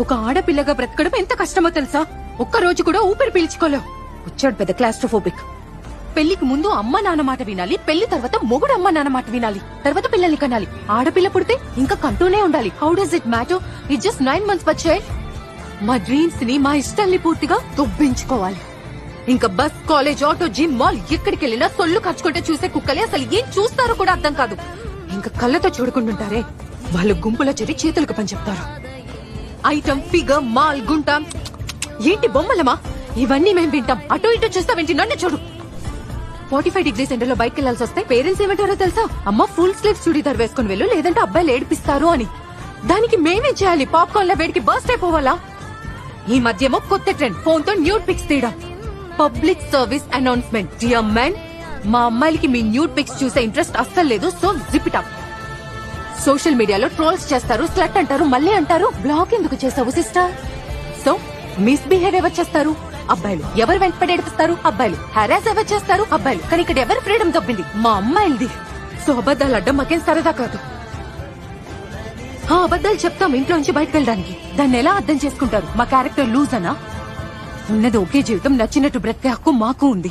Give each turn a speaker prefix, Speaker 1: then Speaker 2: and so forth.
Speaker 1: ఒక ఆడపిల్లగా బ్రతకడం ఎంత కష్టమో తెలుసా? ఒక్క రోజు కూడా ఊపిరి పీల్చుకోలేవు. వచ్చాడు పెద్ద క్లాస్ట్రోఫోబిక్. పెళ్లికి ముందు అమ్మ నాన్న మాట వినాలి, పెళ్లి తర్వాత మొగుడు అమ్మ నాన్న మాట వినాలి, తర్వాత పిల్లల్ని కనాలి. ఆడపిల్ల పుడితే ఇంకా కంటూనే ఉండాలి. How does it matter? It just 9 months వచ్చాయి. మా డ్రీమ్స్ ని, మా ఇష్టాల్ని పూర్తిగా దొబ్బించుకోవాలి. ఇంకా bus, college, auto, gym, mall ఎక్కడికి వెళ్ళినా సొల్లు ఖర్చుకుంటే చూసే కుక్కలే అసలు ఏం చూస్తారో కూడా అర్థం కాదు. ఇంకా కళ్ళతో చూడకుంటుంటారే, వాళ్ళు గుంపులో చేరి చేతులకు పని చెప్తారు. ఐటమ్, ఫిగర్, మాల్, గుంట, ఏంటి బొమ్మలమా? ఇవన్నీ మేం వింటాం. అటు ఇటు చూస్తావేంటి? నన్ను చూడు. 45 degrees ఎండలో బయటకు వెళ్లాల్సి వస్తే పేరెంట్స్ ఏమంటారో తెలుసా? అమ్మ ఫుల్ స్లీవ్స్ చుడీదార్ వేసుకుని వెళ్ళు, లేదంటే అబ్బాయిలు ఏడిపిస్తారు అని. దానికి మేమేం చేయాలి? పాప్కార్న్ ల వేడికి బర్స్ట్ అయిపోవాలా? ఈ మధ్యేమో కొత్త ట్రెండ్, ఫోన్ తో న్యూడ్ పిక్స్ తీయడం. Public service announcement, dear men, మా అమ్మాయిలకి మీ న్యూడ్ పిక్స్ చూసే ఇంట్రెస్ట్ అస్సలు లేదు. So zip it up. Social మీడియాలో ట్రోల్స్ చేస్తారు, స్లట్ అంటారు, మళ్ళీ అంటారు బ్లాక్ ఎందుకు చేసావు సిస్టర్? సో మిస్బిహేవ్ ఎవరు చేస్తారు? అబ్బాయిలు. ఎవరు వెంటపడి ఏడిపిస్తారు? అబ్బాయిలు. హెరాస్ ఎవరు చేస్తారు? అబ్బాయిలు. కానీ ఇక్కడ ఎవరు ఫ్రీడమ్ తప్పింది? మా అమ్మాయిలది. సో అబద్దాలు అడ్డం మాకేం సరదా కాదు. అబద్దాలు చెప్తాం ఇంట్లోంచి బయటకు వెళ్ళడానికి. దాన్ని ఎలా అర్థం చేసుకుంటారు? మా క్యారెక్టర్ లూజ్ అనా? ఉన్నది ఒకే జీవితం, నచ్చినట్టు బ్రతికే హక్కు మాకు ఉంది.